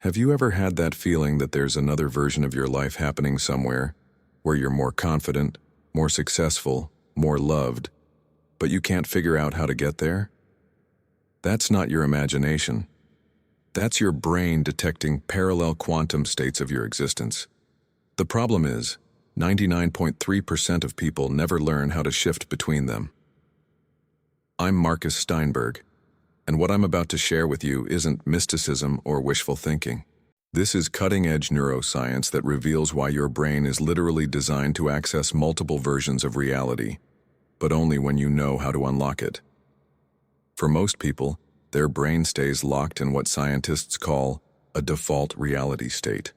Have you ever had that feeling that there's another version of your life happening somewhere, where you're more confident, more successful, more loved, but you can't figure out how to get there? That's not your imagination. That's your brain detecting parallel quantum states of your existence. The problem is, 99.3% of people never learn how to shift between them. I'm Marcus Steinberg, and what I'm about to share with you isn't mysticism or wishful thinking. This is cutting-edge neuroscience that reveals why your brain is literally designed to access multiple versions of reality, but only when you know how to unlock it. For most people, their brain stays locked in what scientists call a default reality state.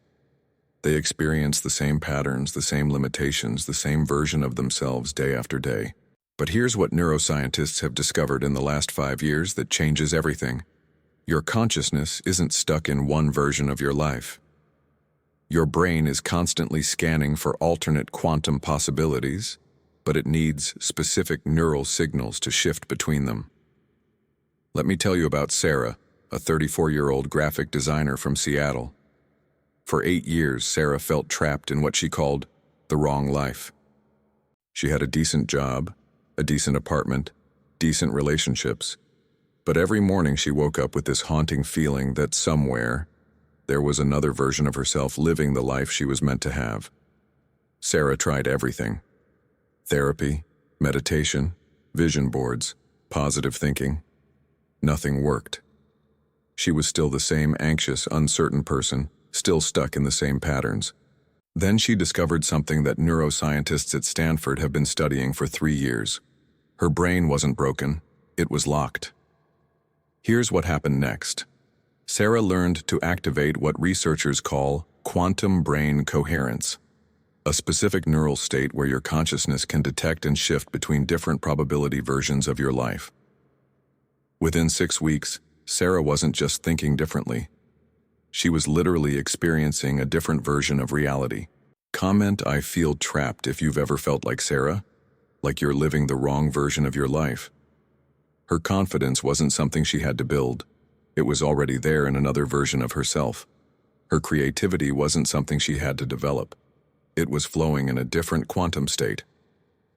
They experience the same patterns, the same limitations, the same version of themselves day after day. But here's what neuroscientists have discovered in the last 5 years that changes everything. Your consciousness isn't stuck in one version of your life. Your brain is constantly scanning for alternate quantum possibilities, but it needs specific neural signals to shift between them. Let me tell you about Sarah, a 34-year-old graphic designer from Seattle. For 8 years, Sarah felt trapped in what she called the wrong life. She had a decent job, a decent apartment, decent relationships, but every morning she woke up with this haunting feeling that somewhere there was another version of herself living the life she was meant to have. Sarah tried everything: therapy, meditation, vision boards, positive thinking. Nothing worked. She was still the same anxious, uncertain person, still stuck in the same patterns. Then she discovered something that neuroscientists at Stanford have been studying for 3 years. Her brain wasn't broken, it was locked. Here's what happened next. Sarah learned to activate what researchers call quantum brain coherence, a specific neural state where your consciousness can detect and shift between different probability versions of your life. Within 6 weeks, Sarah wasn't just thinking differently. She was literally experiencing a different version of reality. Comment "I feel trapped" if you've ever felt like Sarah, like you're living the wrong version of your life. Her confidence wasn't something she had to build. It was already there in another version of herself. Her creativity wasn't something she had to develop. It was flowing in a different quantum state.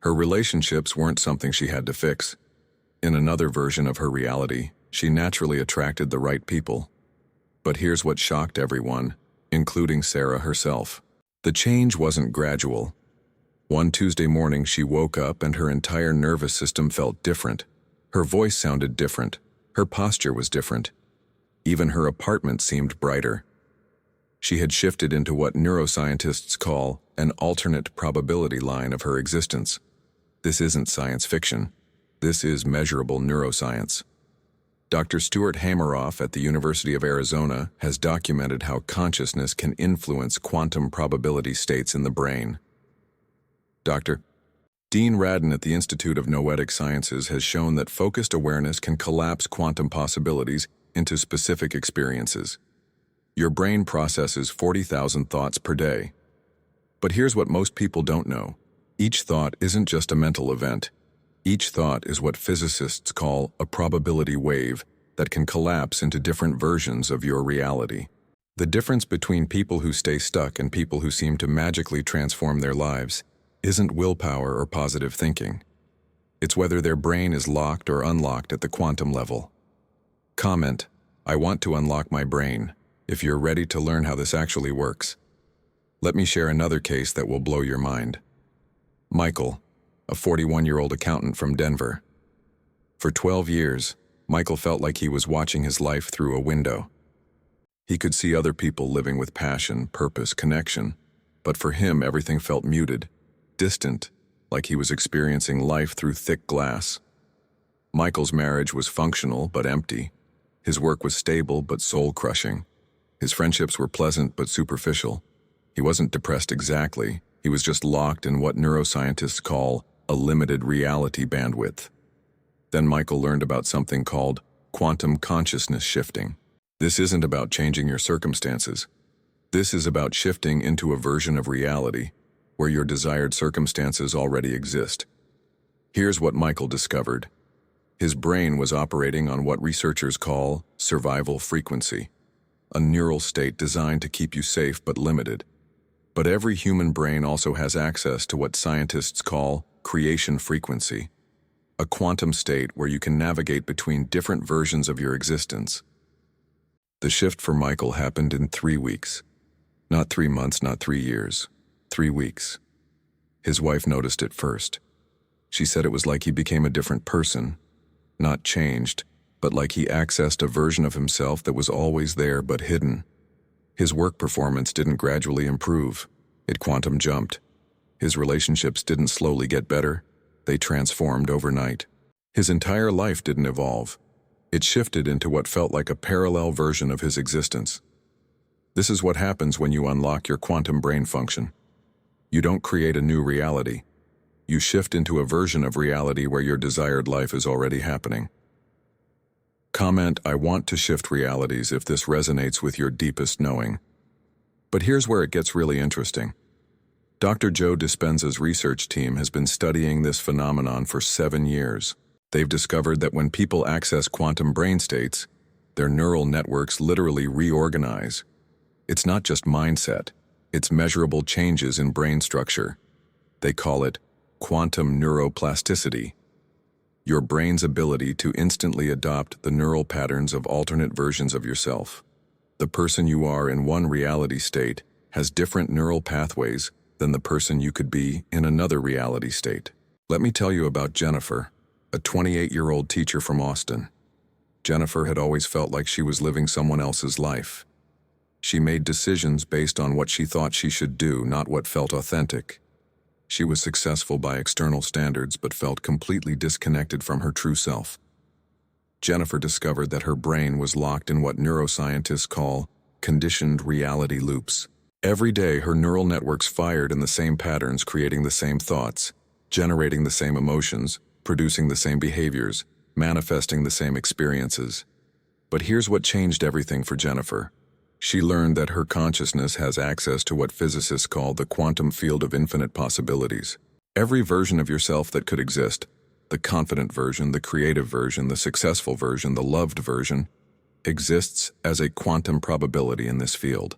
Her relationships weren't something she had to fix. In another version of her reality, she naturally attracted the right people. But here's what shocked everyone, including Sarah herself. The change wasn't gradual. One Tuesday morning, she woke up and her entire nervous system felt different. Her voice sounded different. Her posture was different. Even her apartment seemed brighter. She had shifted into what neuroscientists call an alternate probability line of her existence. This isn't science fiction. This is measurable neuroscience. Dr. Stuart Hameroff at the University of Arizona has documented how consciousness can influence quantum probability states in the brain. Dr. Dean Radin at the Institute of Noetic Sciences has shown that focused awareness can collapse quantum possibilities into specific experiences. Your brain processes 40,000 thoughts per day. But here's what most people don't know. Each thought isn't just a mental event. Each thought is what physicists call a probability wave that can collapse into different versions of your reality. The difference between people who stay stuck and people who seem to magically transform their lives isn't willpower or positive thinking. It's whether their brain is locked or unlocked at the quantum level. Comment, "I want to unlock my brain," if you're ready to learn how this actually works. Let me share another case that will blow your mind. Michael, a 41-year-old accountant from Denver. For 12 years, Michael felt like he was watching his life through a window. He could see other people living with passion, purpose, connection, but for him everything felt muted, distant, like he was experiencing life through thick glass. Michael's marriage was functional but empty. His work was stable but soul-crushing. His friendships were pleasant but superficial. He wasn't depressed exactly. He was just locked in what neuroscientists call a limited reality bandwidth. Then Michael learned about something called quantum consciousness shifting. This isn't about changing your circumstances. This is about shifting into a version of reality where your desired circumstances already exist. Here's what Michael discovered. His brain was operating on what researchers call survival frequency. a neural state designed to keep you safe but limited. But every human brain also has access to what scientists call creation frequency, a quantum state where you can navigate between different versions of your existence. The shift for Michael happened in 3 weeks. Not 3 months, not 3 years. 3 weeks. His wife noticed it first. She said it was like he became a different person, not changed, but like he accessed a version of himself that was always there but hidden. His work performance didn't gradually improve, it quantum jumped. His relationships didn't slowly get better, they transformed overnight. His entire life didn't evolve. It shifted into what felt like a parallel version of his existence. This is what happens when you unlock your quantum brain function. You don't create a new reality. You shift into a version of reality where your desired life is already happening. Comment, I want to shift realities if this resonates with your deepest knowing. But here's where it gets really interesting. Dr. Joe Dispenza's research team has been studying this phenomenon for 7 years. They've discovered that when people access quantum brain states, their neural networks literally reorganize. It's not just mindset, it's measurable changes in brain structure. They call it quantum neuroplasticity. Your brain's ability to instantly adopt the neural patterns of alternate versions of yourself. The person you are in one reality state has different neural pathways than the person you could be in another reality state. Let me tell you about Jennifer, a 28-year-old teacher from Austin. Jennifer had always felt like she was living someone else's life. She made decisions based on what she thought she should do, not what felt authentic. She was successful by external standards but felt completely disconnected from her true self. Jennifer discovered that her brain was locked in what neuroscientists call conditioned reality loops. Every day, her neural networks fired in the same patterns, creating the same thoughts, generating the same emotions, producing the same behaviors, manifesting the same experiences. But here's what changed everything for Jennifer. She learned that her consciousness has access to what physicists call the quantum field of infinite possibilities. Every version of yourself that could exist, the confident version, the creative version, the successful version, the loved version, exists as a quantum probability in this field.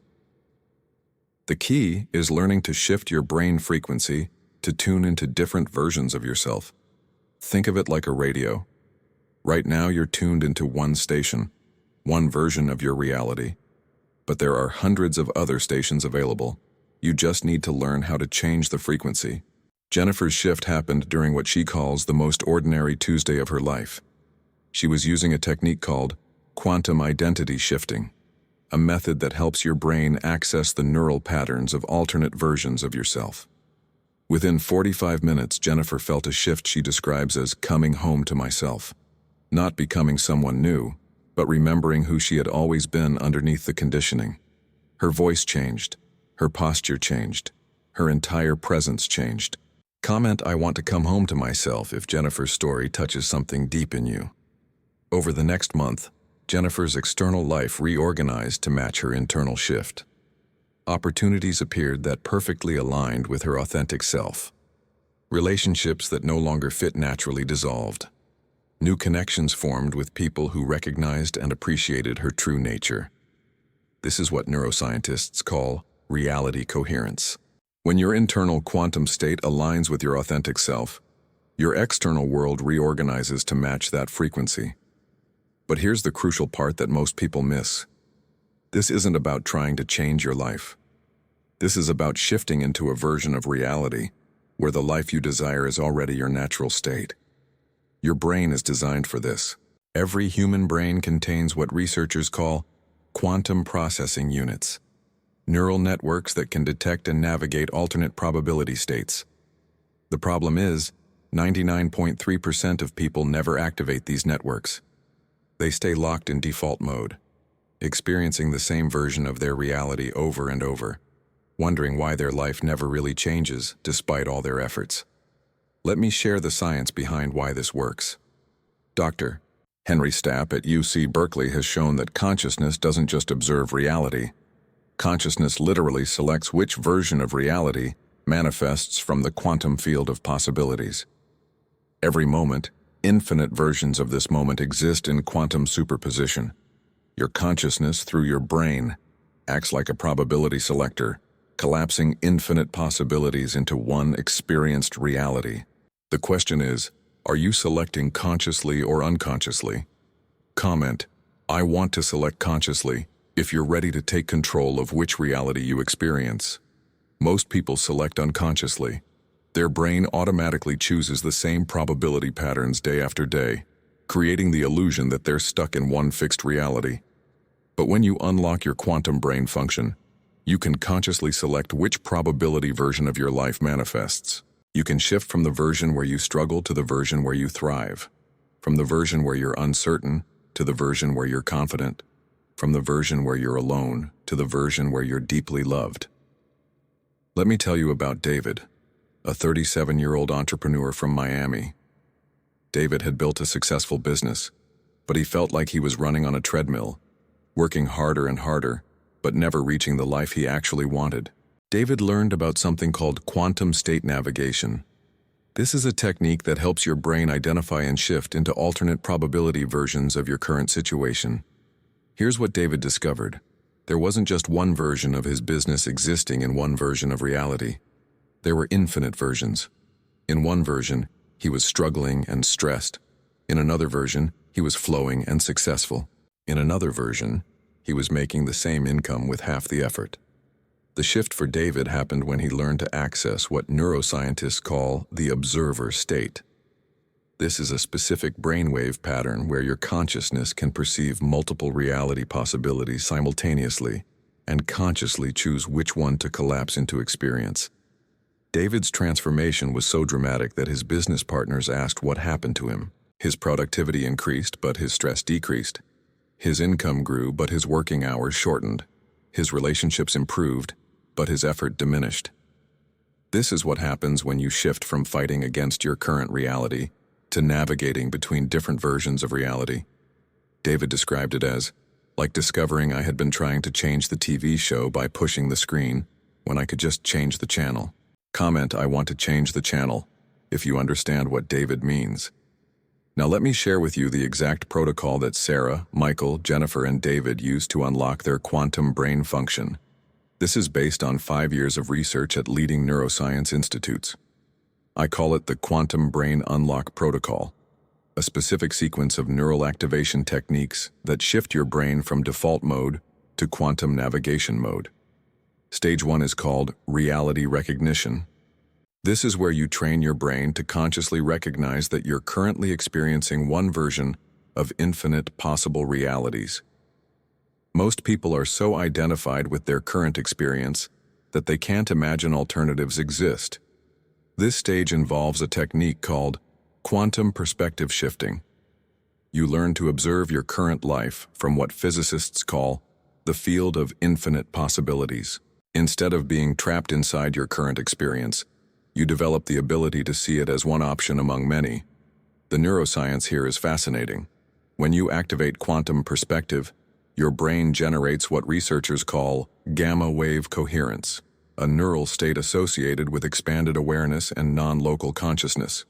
The key is learning to shift your brain frequency to tune into different versions of yourself. Think of it like a radio. Right now you're tuned into one station, one version of your reality. But there are hundreds of other stations available. You just need to learn how to change the frequency. Jennifer's shift happened during what she calls the most ordinary Tuesday of her life. She was using a technique called quantum identity shifting, a method that helps your brain access the neural patterns of alternate versions of yourself. Within 45 minutes, Jennifer felt a shift she describes as coming home to myself. Not becoming someone new, but remembering who she had always been underneath the conditioning. Her voice changed, her posture changed, her entire presence changed. Comment, I want to come home to myself if Jennifer's story touches something deep in you. Over the next month, Jennifer's external life reorganized to match her internal shift. Opportunities appeared that perfectly aligned with her authentic self. Relationships that no longer fit naturally dissolved. New connections formed with people who recognized and appreciated her true nature. This is what neuroscientists call reality coherence. When your internal quantum state aligns with your authentic self, your external world reorganizes to match that frequency. But here's the crucial part that most people miss. This isn't about trying to change your life. This is about shifting into a version of reality where the life you desire is already your natural state. Your brain is designed for this. Every human brain contains what researchers call quantum processing units, neural networks that can detect and navigate alternate probability states. The problem is, 99.3% of people never activate these networks. They stay locked in default mode, experiencing the same version of their reality over and over, wondering why their life never really changes despite all their efforts. Let me share the science behind why this works. Dr. Henry Stapp at UC Berkeley has shown that consciousness doesn't just observe reality. Consciousness literally selects which version of reality manifests from the quantum field of possibilities. Every moment, infinite versions of this moment exist in quantum superposition. Your consciousness, through your brain, acts like a probability selector, collapsing infinite possibilities into one experienced reality. The question is, are you selecting consciously or unconsciously? Comment, I want to select consciously, if you're ready to take control of which reality you experience. Most people select unconsciously. Their brain automatically chooses the same probability patterns day after day, creating the illusion that they're stuck in one fixed reality. But when you unlock your quantum brain function, you can consciously select which probability version of your life manifests. You can shift from the version where you struggle to the version where you thrive, from the version where you're uncertain to the version where you're confident, from the version where you're alone to the version where you're deeply loved. Let me tell you about David, a 37-year-old entrepreneur from Miami. David had built a successful business, but he felt like he was running on a treadmill, working harder and harder, but never reaching the life he actually wanted. David learned about something called quantum state navigation. This is a technique that helps your brain identify and shift into alternate probability versions of your current situation. Here's what David discovered. There wasn't just one version of his business existing in one version of reality. There were infinite versions. In one version, he was struggling and stressed. In another version, he was flowing and successful. In another version, he was making the same income with half the effort. The shift for David happened when he learned to access what neuroscientists call the observer state. This is a specific brainwave pattern where your consciousness can perceive multiple reality possibilities simultaneously and consciously choose which one to collapse into experience. David's transformation was so dramatic that his business partners asked what happened to him. His productivity increased, but his stress decreased. His income grew, but his working hours shortened. His relationships improved, but his effort diminished. This is what happens when you shift from fighting against your current reality to navigating between different versions of reality. David described it as, like discovering I had been trying to change the TV show by pushing the screen when I could just change the channel. Comment, I want to change the channel, if you understand what David means. Now let me share with you the exact protocol that Sarah, Michael, Jennifer, and David used to unlock their quantum brain function. This is based on 5 years of research at leading neuroscience institutes. I call it the Quantum Brain Unlock Protocol, a specific sequence of neural activation techniques that shift your brain from default mode to quantum navigation mode. Stage 1 is called reality recognition. This is where you train your brain to consciously recognize that you're currently experiencing one version of infinite possible realities. Most people are so identified with their current experience that they can't imagine alternatives exist. This stage involves a technique called quantum perspective shifting. You learn to observe your current life from what physicists call the field of infinite possibilities. Instead of being trapped inside your current experience, you develop the ability to see it as one option among many. The neuroscience here is fascinating. When you activate quantum perspective, your brain generates what researchers call gamma wave coherence, a neural state associated with expanded awareness and non-local consciousness.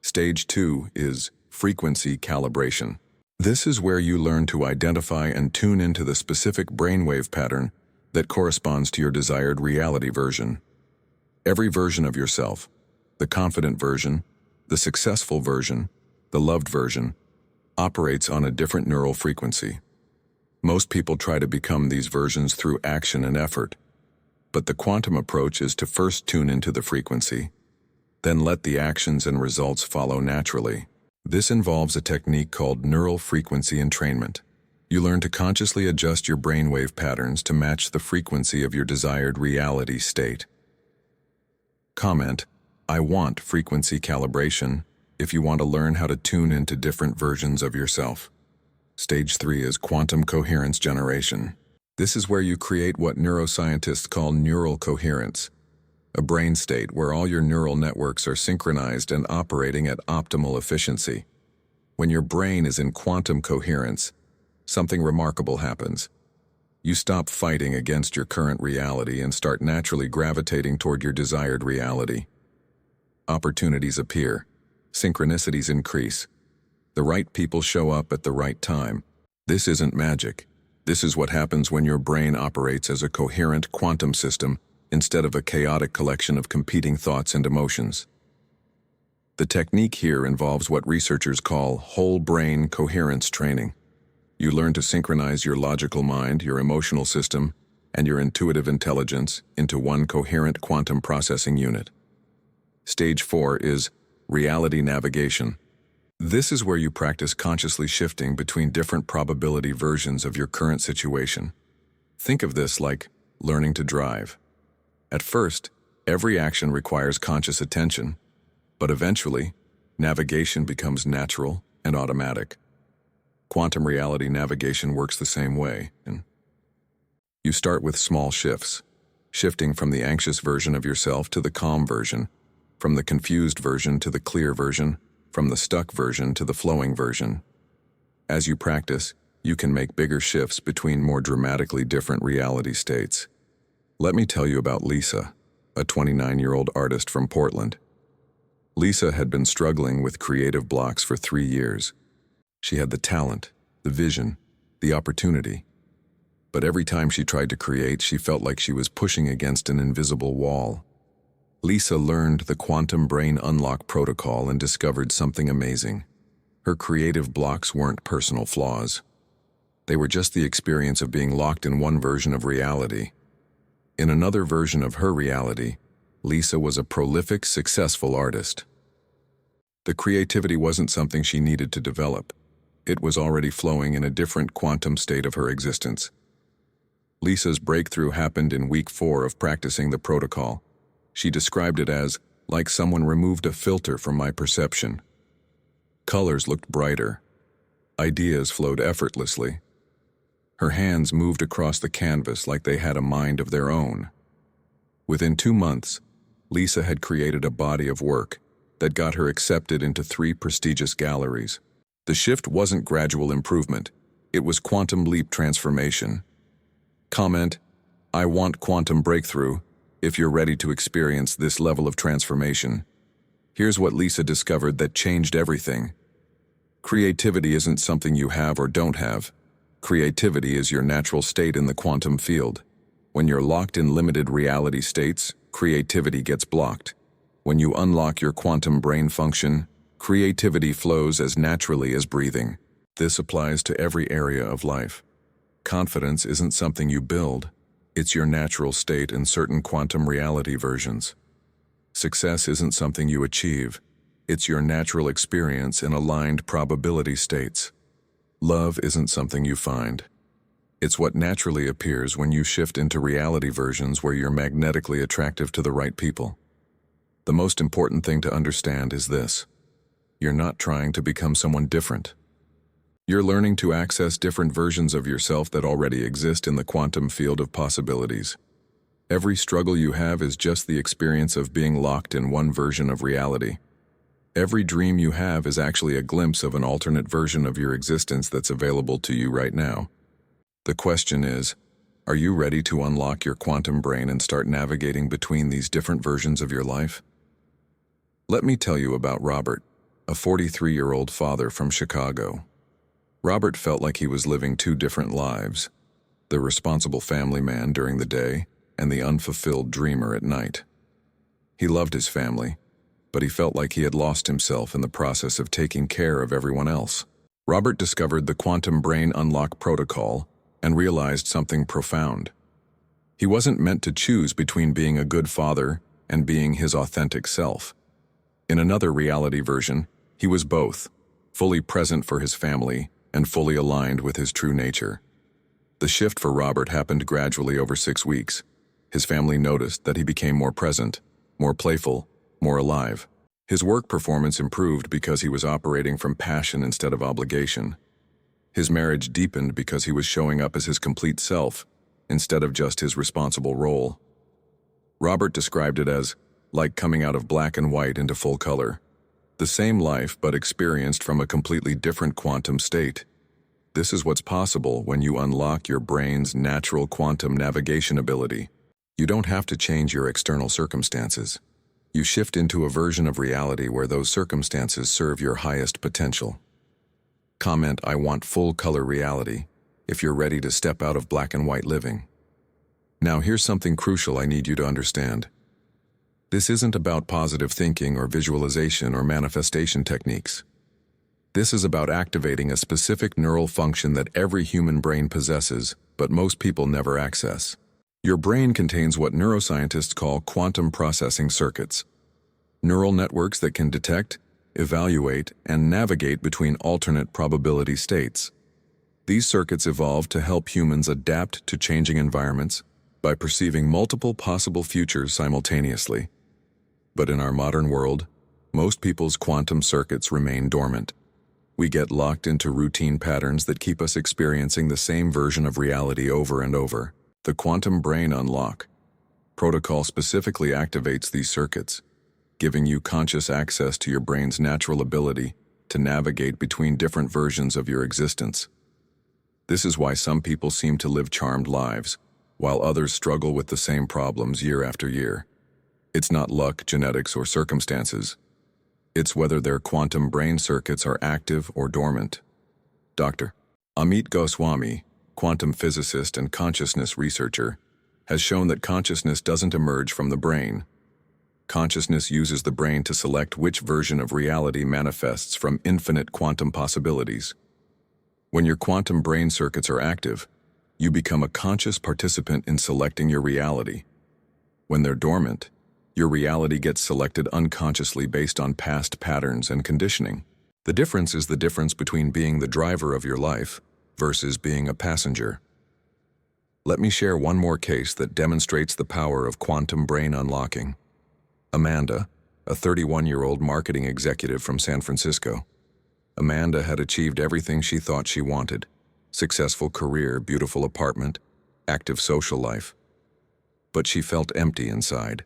Stage 2 is frequency calibration. This is where you learn to identify and tune into the specific brainwave pattern that corresponds to your desired reality version. Every version of yourself, the confident version, the successful version, the loved version, operates on a different neural frequency. Most people try to become these versions through action and effort, but the quantum approach is to first tune into the frequency, then let the actions and results follow naturally. This involves a technique called neural frequency entrainment. You learn to consciously adjust your brainwave patterns to match the frequency of your desired reality state. Comment, I want frequency calibration if you want to learn how to tune into different versions of yourself. Stage 3 is quantum coherence generation. This is where you create what neuroscientists call neural coherence, a brain state where all your neural networks are synchronized and operating at optimal efficiency. When your brain is in quantum coherence, something remarkable happens. You stop fighting against your current reality and start naturally gravitating toward your desired reality. Opportunities appear. Synchronicities increase. The right people show up at the right time. This isn't magic. This is what happens when your brain operates as a coherent quantum system instead of a chaotic collection of competing thoughts and emotions. The technique here involves what researchers call whole brain coherence training. You learn to synchronize your logical mind, your emotional system, and your intuitive intelligence into one coherent quantum processing unit. Stage 4 is reality navigation. This is where you practice consciously shifting between different probability versions of your current situation. Think of this like learning to drive. At first, every action requires conscious attention, but eventually, navigation becomes natural and automatic. Quantum reality navigation works the same way. You start with small shifts, shifting from the anxious version of yourself to the calm version, from the confused version to the clear version, from the stuck version to the flowing version. As you practice, you can make bigger shifts between more dramatically different reality states. Let me tell you about Lisa, a 29-year-old artist from Portland. Lisa had been struggling with creative blocks for 3 years. She had the talent, the vision, the opportunity. But every time she tried to create, she felt like she was pushing against an invisible wall. Lisa learned the quantum brain unlock protocol and discovered something amazing. Her creative blocks weren't personal flaws. They were just the experience of being locked in one version of reality. In another version of her reality, Lisa was a prolific, successful artist. The creativity wasn't something she needed to develop. It was already flowing in a different quantum state of her existence. Lisa's breakthrough happened in week 4 of practicing the protocol. She described it as, like someone removed a filter from my perception. Colors looked brighter. Ideas flowed effortlessly. Her hands moved across the canvas like they had a mind of their own. Within 2 months, Lisa had created a body of work that got her accepted into 3 prestigious galleries. The shift wasn't gradual improvement. It was quantum leap transformation. Comment, I want quantum breakthrough, if you're ready to experience this level of transformation. Here's what Lisa discovered that changed everything. Creativity isn't something you have or don't have. Creativity is your natural state in the quantum field. When you're locked in limited reality states, creativity gets blocked. When you unlock your quantum brain function, creativity flows as naturally as breathing. This applies to every area of life. Confidence isn't something you build. It's your natural state in certain quantum reality versions. Success isn't something you achieve. It's your natural experience in aligned probability states. Love isn't something you find. It's what naturally appears when you shift into reality versions where you're magnetically attractive to the right people. The most important thing to understand is this. You're not trying to become someone different. You're learning to access different versions of yourself that already exist in the quantum field of possibilities. Every struggle you have is just the experience of being locked in one version of reality. Every dream you have is actually a glimpse of an alternate version of your existence that's available to you right now. The question is, are you ready to unlock your quantum brain and start navigating between these different versions of your life? Let me tell you about Robert, a 43-year-old father from Chicago. Robert felt like he was living 2 different lives, the responsible family man during the day and the unfulfilled dreamer at night. He loved his family, but he felt like he had lost himself in the process of taking care of everyone else. Robert discovered the quantum brain unlock protocol and realized something profound. He wasn't meant to choose between being a good father and being his authentic self. In another reality version, he was both, fully present for his family and fully aligned with his true nature. The shift for Robert happened gradually over 6 weeks. His family noticed that he became more present, more playful, more alive. His work performance improved because he was operating from passion instead of obligation. His marriage deepened because he was showing up as his complete self instead of just his responsible role. Robert described it as like coming out of black and white into full color. The same life, but experienced from a completely different quantum state. This is what's possible when you unlock your brain's natural quantum navigation ability. You don't have to change your external circumstances. You shift into a version of reality where those circumstances serve your highest potential. Comment, I want full color reality, if you're ready to step out of black and white living. Now here's something crucial I need you to understand. This isn't about positive thinking or visualization or manifestation techniques. This is about activating a specific neural function that every human brain possesses, but most people never access. Your brain contains what neuroscientists call quantum processing circuits, neural networks that can detect, evaluate, and navigate between alternate probability states. These circuits evolved to help humans adapt to changing environments by perceiving multiple possible futures simultaneously. But in our modern world, most people's quantum circuits remain dormant. We get locked into routine patterns that keep us experiencing the same version of reality over and over. The quantum brain unlock protocol specifically activates these circuits, giving you conscious access to your brain's natural ability to navigate between different versions of your existence. This is why some people seem to live charmed lives, while others struggle with the same problems year after year. It's not luck, genetics, or circumstances. It's whether their quantum brain circuits are active or dormant. Dr. Amit Goswami, quantum physicist and consciousness researcher, has shown that consciousness doesn't emerge from the brain. Consciousness uses the brain to select which version of reality manifests from infinite quantum possibilities. When your quantum brain circuits are active, you become a conscious participant in selecting your reality. When they're dormant, your reality gets selected unconsciously based on past patterns and conditioning. The difference is the difference between being the driver of your life versus being a passenger. Let me share one more case that demonstrates the power of quantum brain unlocking. Amanda, a 31-year-old marketing executive from San Francisco. Amanda had achieved everything she thought she wanted: successful career, beautiful apartment, active social life. But she felt empty inside,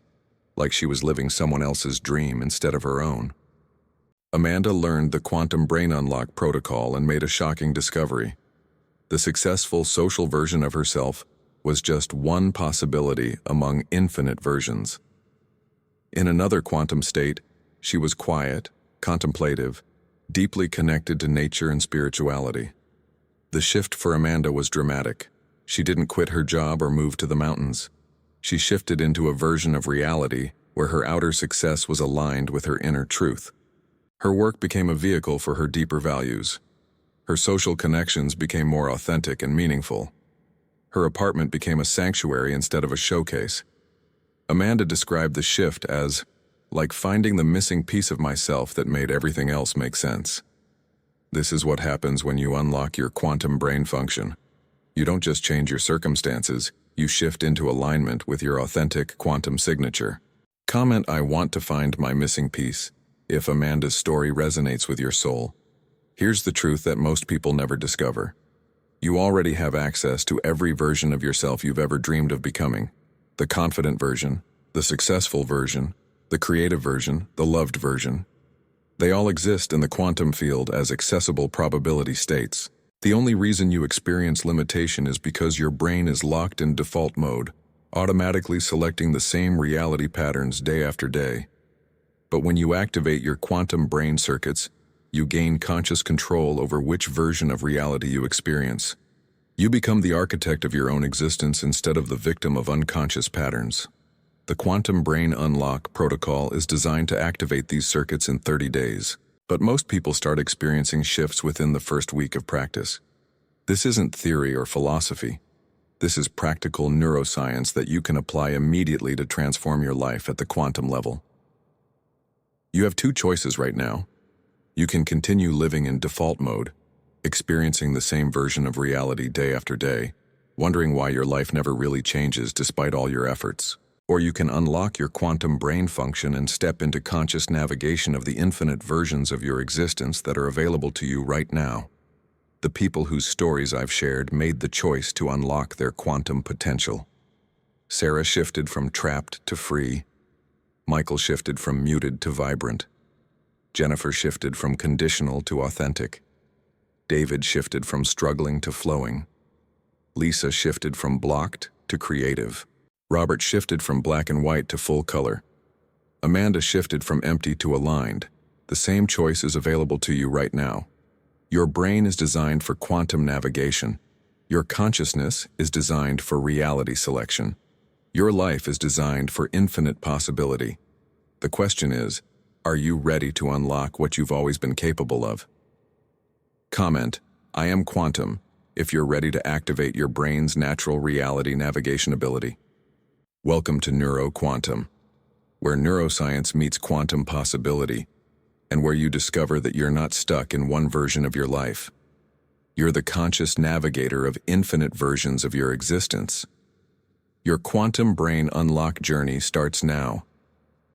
like she was living someone else's dream instead of her own. Amanda learned the quantum brain unlock protocol and made a shocking discovery. The successful social version of herself was just one possibility among infinite versions. In another quantum state, she was quiet, contemplative, deeply connected to nature and spirituality. The shift for Amanda was dramatic. She didn't quit her job or move to the mountains. She shifted into a version of reality where her outer success was aligned with her inner truth. Her work became a vehicle for her deeper values. Her social connections became more authentic and meaningful. Her apartment became a sanctuary instead of a showcase. Amanda described the shift as like finding the missing piece of myself that made everything else make sense. This is what happens when you unlock your quantum brain function. You don't just change your circumstances, you shift into alignment with your authentic quantum signature. Comment "I want to find my missing piece" if Amanda's story resonates with your soul. Here's the truth that most people never discover. You already have access to every version of yourself you've ever dreamed of becoming. The confident version, the successful version, the creative version, the loved version. They all exist in the quantum field as accessible probability states. The only reason you experience limitation is because your brain is locked in default mode, automatically selecting the same reality patterns day after day. But when you activate your quantum brain circuits, you gain conscious control over which version of reality you experience. You become the architect of your own existence instead of the victim of unconscious patterns. The quantum brain unlock protocol is designed to activate these circuits in 30 days. But most people start experiencing shifts within the first week of practice. This isn't theory or philosophy. This is practical neuroscience that you can apply immediately to transform your life at the quantum level. You have two choices right now. You can continue living in default mode, experiencing the same version of reality day after day, wondering why your life never really changes despite all your efforts. Or you can unlock your quantum brain function and step into conscious navigation of the infinite versions of your existence that are available to you right now. The people whose stories I've shared made the choice to unlock their quantum potential. Sarah shifted from trapped to free. Michael shifted from muted to vibrant. Jennifer shifted from conditional to authentic. David shifted from struggling to flowing. Lisa shifted from blocked to creative. Robert shifted from black and white to full color. Amanda shifted from empty to aligned. The same choice is available to you right now. Your brain is designed for quantum navigation. Your consciousness is designed for reality selection. Your life is designed for infinite possibility. The question is, are you ready to unlock what you've always been capable of? Comment, I am quantum, if you're ready to activate your brain's natural reality navigation ability. Welcome to NeuroQuantum, where neuroscience meets quantum possibility, and where you discover that you're not stuck in one version of your life. You're the conscious navigator of infinite versions of your existence. Your quantum brain unlock journey starts now.